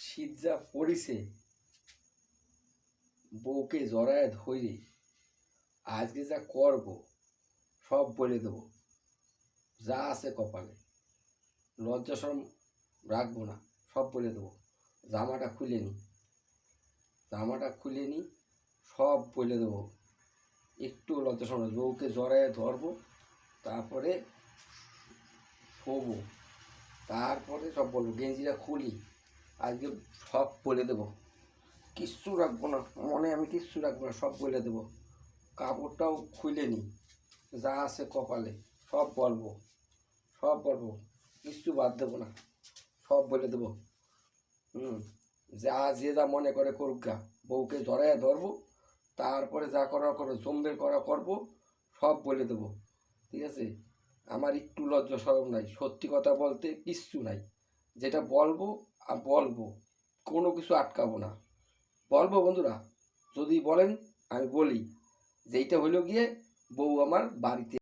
শীত যা পড়িছে, বউকে জড়ায় ধরে আজকে যা করব সব বলে দেবো, যা আছে কপালে। লজ্জা শরম রাখবো না, সব বলে দেবো। জামাটা খুলে নি, সব বলে দেবো। একটু লজ্জা শরম, বউকে জড়ায় ধরবো, তারপরে শোবো, তারপরে সব বলবো। গেঞ্জিটা খুলি, আজকে সব বলে দেবো। কিচ্ছু রাখবো না মনে, আমি কিচ্ছু রাখবো না, সব বলে দেবো। কাপড়টাও খুলে নি, যা আছে কপালে সব বলবো, কিচ্ছু বাদ দেবো না, সব বলে দেবো। যে যা মনে করে করুক গা, বউকে জড়াইয়া ধরবো, তারপরে যা করা করো, জম্বের করা করবো, সব বলে দেবো। ঠিক আছে? আমার একটু লজ্জা শরম নাই, সত্যি কথা বলতে কিচ্ছু নাই। যেটা বলবো আর বলবো, কোনো কিছু আটকাবো না, বলবো। বন্ধুরা যদি বলেন আমি বলি যে এইটা হইল গিয়ে বউ আমার বাড়িতে